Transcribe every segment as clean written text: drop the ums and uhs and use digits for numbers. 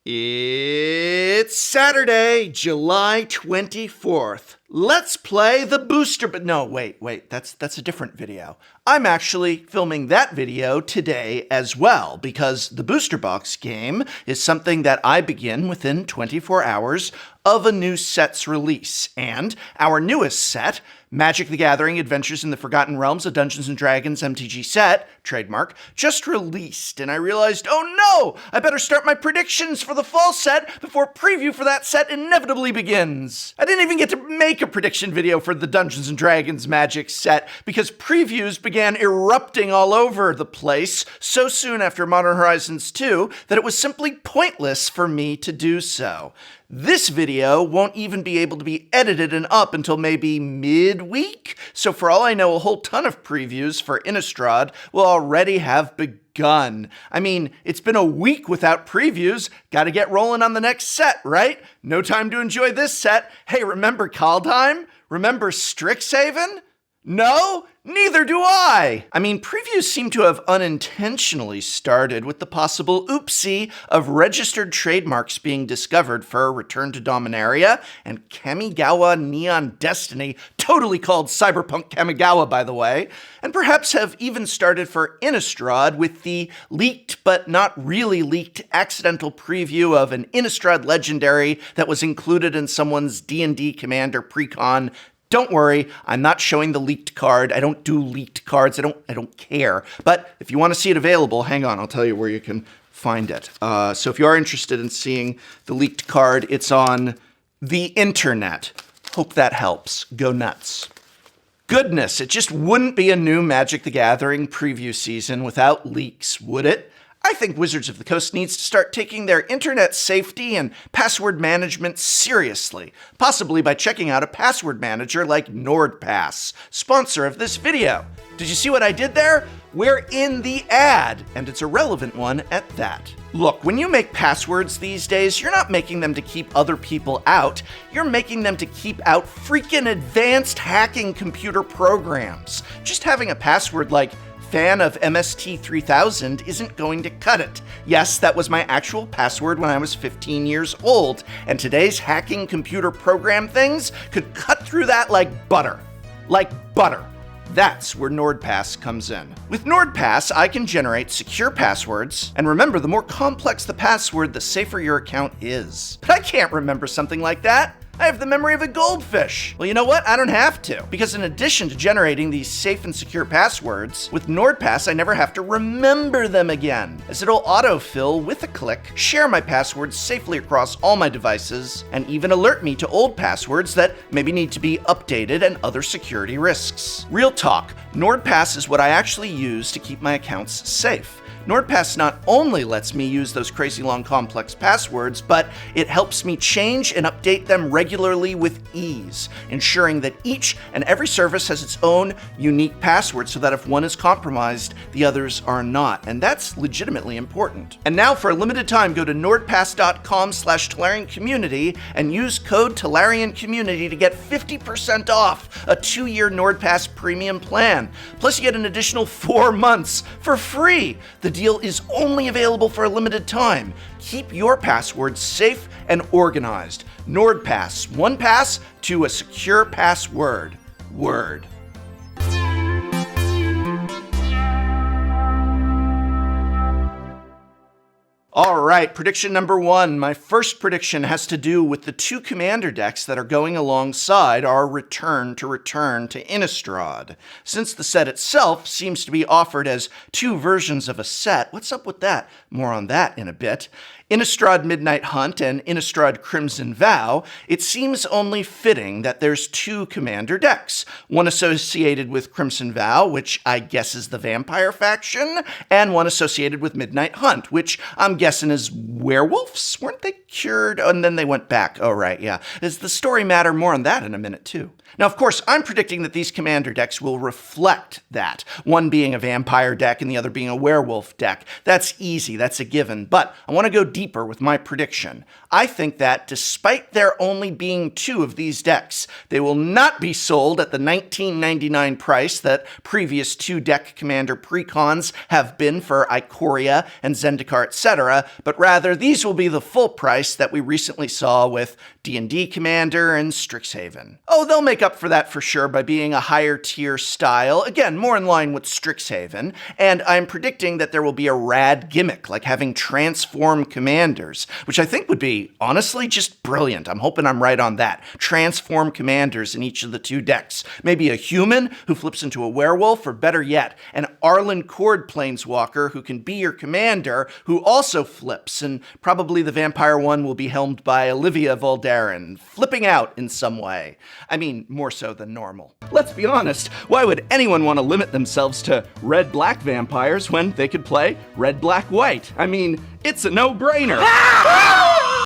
It's Saturday, July 24th. Let's play the booster, but no, wait, that's a different video. I'm actually filming that video today as well, because the booster box game is something that I begin within 24 hours of a new set's release. And our newest set, Magic the Gathering Adventures in the Forgotten Realms, a Dungeons & Dragons MTG set, trademark, just released, and I realized, oh no, I better start my predictions for the fall set before preview for that set inevitably begins. I didn't even get to make a prediction video for the Dungeons & Dragons Magic set because previews began erupting all over the place so soon after Modern Horizons 2 that it was simply pointless for me to do so. This video won't even be able to be edited and up until maybe midweek, so for all I know, a whole ton of previews for Innistrad will already have begun. I mean, it's been a week without previews. Gotta get rolling on the next set, right? No time to enjoy this set. Hey, remember Kaldheim? Remember Strixhaven? No? Neither do I! I mean, previews seem to have unintentionally started with the possible oopsie of registered trademarks being discovered for Return to Dominaria and Kamigawa Neon Destiny, totally called Cyberpunk Kamigawa, by the way, and perhaps have even started for Innistrad with the leaked but not really leaked accidental preview of an Innistrad Legendary that was included in someone's D&D Commander Precon. Don't worry, I'm not showing the leaked card. I don't do leaked cards. I don't care. But if you want to see it available, hang on, I'll tell you where you can find it. So if you are interested in seeing the leaked card, it's on the internet. Hope that helps. Go nuts. Goodness, it just wouldn't be a new Magic the Gathering preview season without leaks, would it? I think Wizards of the Coast needs to start taking their internet safety and password management seriously, possibly by checking out a password manager like NordPass, sponsor of this video. Did you see what I did there? We're in the ad, and it's a relevant one at that. Look, when you make passwords these days, you're not making them to keep other people out, you're making them to keep out freaking advanced hacking computer programs. Just having a password like fan of MST 3000 isn't going to cut it. Yes, that was my actual password when I was 15 years old, and today's hacking computer program things could cut through that like butter. Like butter. That's where NordPass comes in. With NordPass, I can generate secure passwords, and remember, the more complex the password, the safer your account is. But I can't remember something like that. I have the memory of a goldfish. Well, you know what? I don't have to, because in addition to generating these safe and secure passwords, with NordPass, I never have to remember them again, as it'll autofill with a click, share my passwords safely across all my devices, and even alert me to old passwords that maybe need to be updated and other security risks. Real talk, NordPass is what I actually use to keep my accounts safe. NordPass not only lets me use those crazy long complex passwords, but it helps me change and update them regularly with ease, ensuring that each and every service has its own unique password so that if one is compromised, the others are not. And that's legitimately important. And now for a limited time, go to nordpass.com/Tolarian Community and use code Tolarian Community to get 50% off a 2-year NordPass premium plan. Plus you get an additional 4 months for free. The deal is only available for a limited time. Keep your passwords safe and organized. NordPass, one pass to a secure password. Word. All right, prediction number 1. My first prediction has to do with the 2 commander decks that are going alongside our return to Innistrad. Since the set itself seems to be offered as 2 versions of a set, what's up with that? More on that in a bit. Innistrad Midnight Hunt and Innistrad Crimson Vow, it seems only fitting that there's 2 commander decks, one associated with Crimson Vow, which I guess is the vampire faction, and one associated with Midnight Hunt, which I'm guessing is werewolves? Weren't they cured? Oh, and then they went back. Oh, right, yeah. Does the story matter? More on that in a minute, too. Now, of course, I'm predicting that these commander decks will reflect that, one being a vampire deck and the other being a werewolf deck. That's easy, that's a given, but I want to go deeper with my prediction. I think that despite there only being 2 of these decks, they will not be sold at the $19.99 price that previous 2 deck commander precons have been for Ikoria and Zendikar, etc., etc., but rather these will be the full price that we recently saw with D&D Commander and Strixhaven. Oh, they'll make up for that for sure by being a higher tier style, again, more in line with Strixhaven, and I'm predicting that there will be a rad gimmick, like having transform commanders, which I think would be, honestly, just brilliant. I'm hoping I'm right on that. Transform commanders in each of the two decks. Maybe a human who flips into a werewolf, or better yet, an Arlen Cord planeswalker who can be your commander, who also flips, and probably the vampire one will be helmed by Olivia Voldaren, flipping out in some way. I mean, more so than normal. Let's be honest, why would anyone want to limit themselves to red-black vampires when they could play red-black-white? I mean, it's a no-brainer.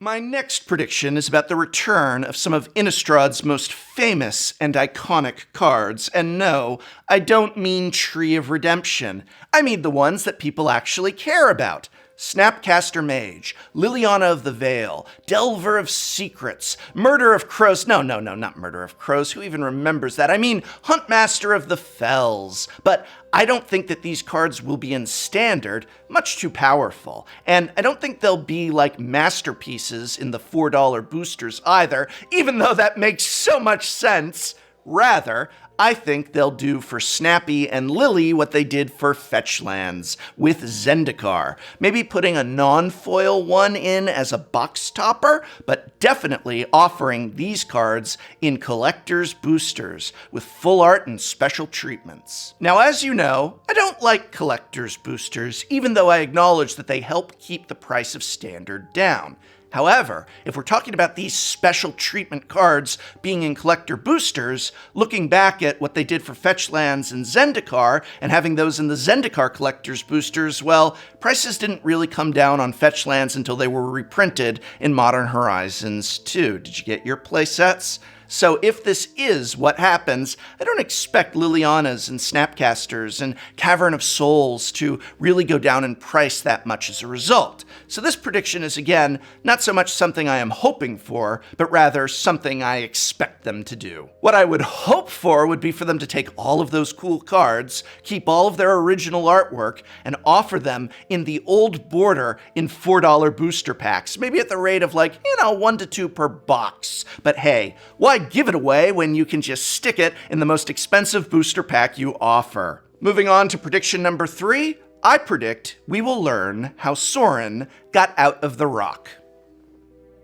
My next prediction is about the return of some of Innistrad's most famous and iconic cards. And no, I don't mean Tree of Redemption. I mean the ones that people actually care about. Snapcaster Mage, Liliana of the Veil, Delver of Secrets, Murder of Crows. No, not Murder of Crows. Who even remembers that? I mean Huntmaster of the Fells. But I don't think that these cards will be in Standard, much too powerful. And I don't think they'll be like masterpieces in the $4 boosters either, even though that makes so much sense. Rather, I think they'll do for Snappy and Lily what they did for Fetch Lands with Zendikar. Maybe putting a non-foil one in as a box topper, but definitely offering these cards in collector's boosters with full art and special treatments. Now, as you know, I don't like collector's boosters, even though I acknowledge that they help keep the price of Standard down. However, if we're talking about these special treatment cards being in collector boosters, looking back at what they did for Fetch Lands and Zendikar, and having those in the Zendikar collector's boosters, well, prices didn't really come down on Fetch Lands until they were reprinted in Modern Horizons 2. Did you get your playsets? So if this is what happens, I don't expect Lilianas and Snapcasters and Cavern of Souls to really go down in price that much as a result. So this prediction is, again, not so much something I am hoping for, but rather something I expect them to do. What I would hope for would be for them to take all of those cool cards, keep all of their original artwork, and offer them in the old border in $4 booster packs, maybe at the rate of 1 to 2 per box. But hey, why give it away when you can just stick it in the most expensive booster pack you offer? Moving on to prediction number 3, I predict we will learn how Sorin got out of the rock.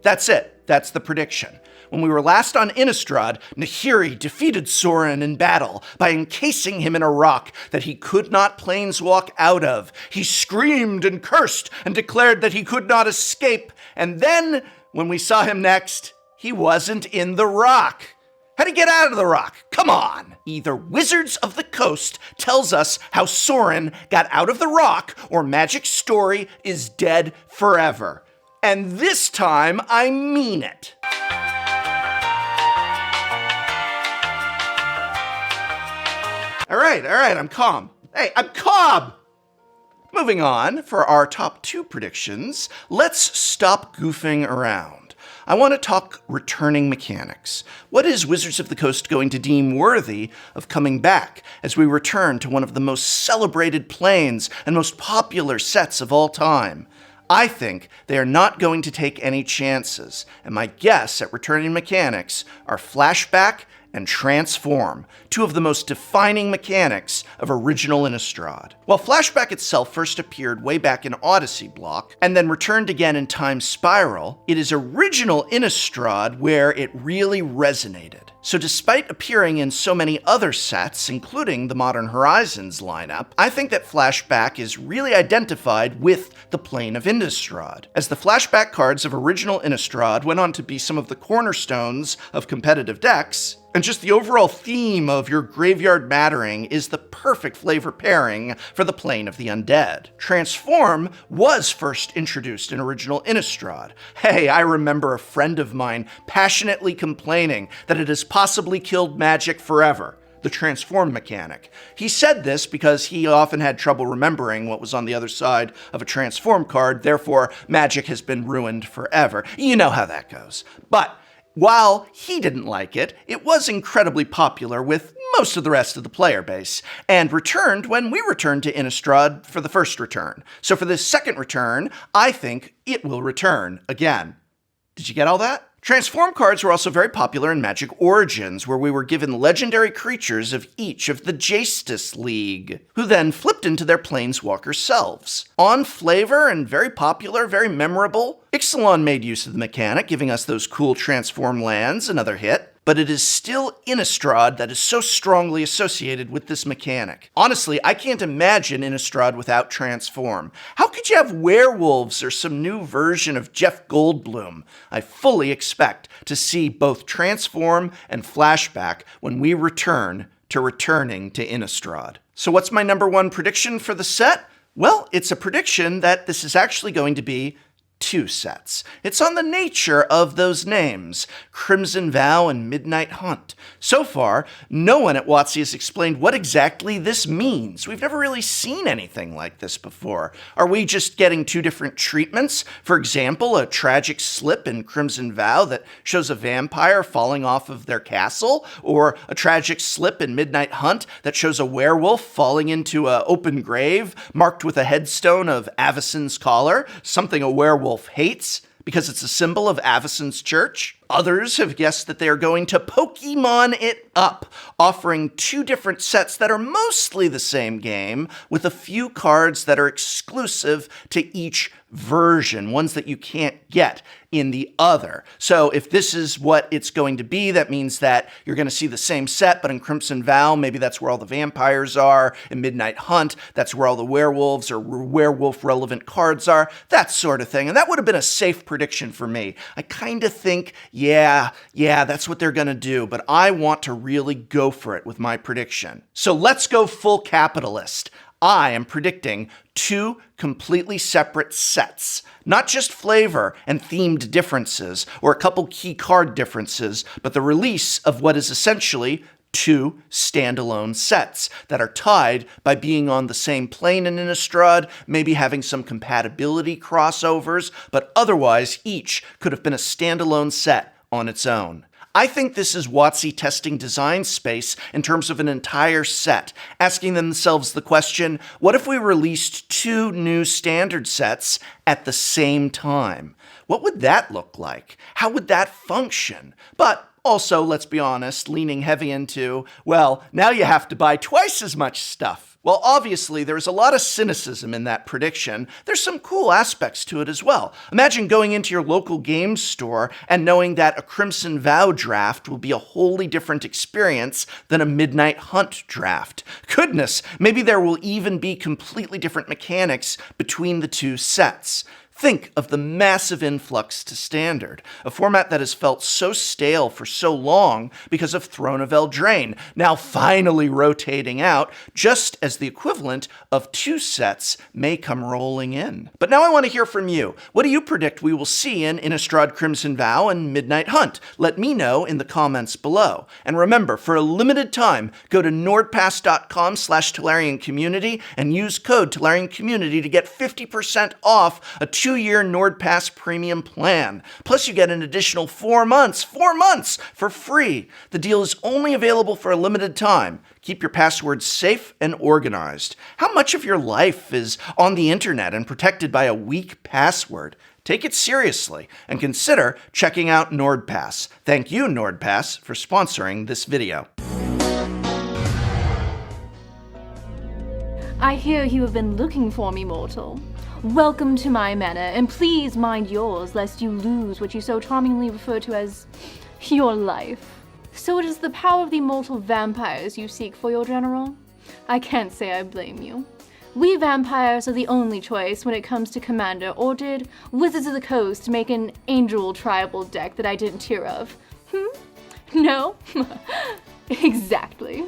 That's it. That's the prediction. When we were last on Innistrad, Nahiri defeated Sorin in battle by encasing him in a rock that he could not planeswalk out of. He screamed and cursed and declared that he could not escape. And then, when we saw him next, he wasn't in the rock. How'd he get out of the rock? Come on! Either Wizards of the Coast tells us how Sorin got out of the rock, or Magic's story is dead forever. And this time, I mean it. All right, I'm calm. Hey, I'm calm! Moving on, for our top 2 predictions, let's stop goofing around. I want to talk returning mechanics. What is Wizards of the Coast going to deem worthy of coming back as we return to one of the most celebrated planes and most popular sets of all time? I think they are not going to take any chances, and my guess at returning mechanics are Flashback and Transform, 2 of the most defining mechanics of original Innistrad. While Flashback itself first appeared way back in Odyssey block, and then returned again in Time Spiral, it is original Innistrad where it really resonated. So despite appearing in so many other sets, including the Modern Horizons lineup, I think that Flashback is really identified with the plane of Innistrad, as the Flashback cards of original Innistrad went on to be some of the cornerstones of competitive decks, and just the overall theme of your graveyard mattering is the perfect flavor pairing for the plane of the undead. Transform was first introduced in original Innistrad. Hey, I remember a friend of mine passionately complaining that it has possibly killed Magic forever, the Transform mechanic. He said this because he often had trouble remembering what was on the other side of a Transform card, therefore Magic has been ruined forever. You know how that goes. But While he didn't like it, it was incredibly popular with most of the rest of the player base, and returned when we returned to Innistrad for the first return. So for this second return, I think it will return again. Did you get all that? Transform cards were also very popular in Magic Origins, where we were given legendary creatures of each of the Justice League, who then flipped into their Planeswalker selves. On flavor and very popular, very memorable, Ixalan made use of the mechanic, giving us those cool transform lands, another hit. But it is still Innistrad that is so strongly associated with this mechanic. Honestly, I can't imagine Innistrad without Transform. How could you have werewolves or some new version of Jeff Goldblum? I fully expect to see both Transform and Flashback when we return to returning to Innistrad. So what's my number one prediction for the set? Well, it's a prediction that this is actually going to be 2 sets. It's on the nature of those names, Crimson Vow and Midnight Hunt. So far, no one at WotC has explained what exactly this means. We've never really seen anything like this before. Are we just getting 2 different treatments? For example, a tragic slip in Crimson Vow that shows a vampire falling off of their castle, or a tragic slip in Midnight Hunt that shows a werewolf falling into an open grave marked with a headstone of Avacyn's collar, something a werewolf hates because it's a symbol of Avacyn's church. Others have guessed that they are going to Pokemon it up, offering 2 different sets that are mostly the same game, with a few cards that are exclusive to each version, ones that you can't get in the other. So if this is what it's going to be, that means that you're going to see the same set, but in Crimson Vow, maybe that's where all the vampires are. In Midnight Hunt, that's where all the werewolves or werewolf-relevant cards are, that sort of thing. And that would have been a safe prediction for me. I kind of think, yeah, that's what they're going to do, but I want to really go for it with my prediction. So let's go full capitalist. I am predicting 2 completely separate sets. Not just flavor and themed differences, or a couple key card differences, but the release of what is essentially 2 standalone sets that are tied by being on the same plane in Innistrad, maybe having some compatibility crossovers, but otherwise each could have been a standalone set on its own. I think this is WotC testing design space in terms of an entire set, asking themselves the question, what if we released 2 new standard sets at the same time? What would that look like? How would that function? But also, let's be honest, leaning heavy into, well, now you have to buy twice as much stuff. Well, obviously, there's a lot of cynicism in that prediction. There's some cool aspects to it as well. Imagine going into your local game store and knowing that a Crimson Vow draft will be a wholly different experience than a Midnight Hunt draft. Goodness, maybe there will even be completely different mechanics between the 2 sets. Think of the massive influx to Standard, a format that has felt so stale for so long because of Throne of Eldraine, now finally rotating out, just as the equivalent of 2 sets may come rolling in. But now I want to hear from you. What do you predict we will see in Innistrad Crimson Vow and Midnight Hunt? Let me know in the comments below. And remember, for a limited time, go to nordpass.com/Tolarian Community and use code Tolarian Community to get 50% off a 2-year NordPass premium plan. Plus, you get an additional 4 months for free. The deal is only available for a limited time. Keep your passwords safe and organized. How much of your life is on the internet and protected by a weak password? Take it seriously and consider checking out NordPass. Thank you, NordPass, for sponsoring this video. I hear you have been looking for me, mortal. Welcome to my manor, and please mind yours, lest you lose what you so charmingly refer to as your life. So it is the power of the immortal vampires you seek for your general? I can't say I blame you. We vampires are the only choice when it comes to commander, or did Wizards of the Coast make an angel tribal deck that I didn't hear of? No? Exactly.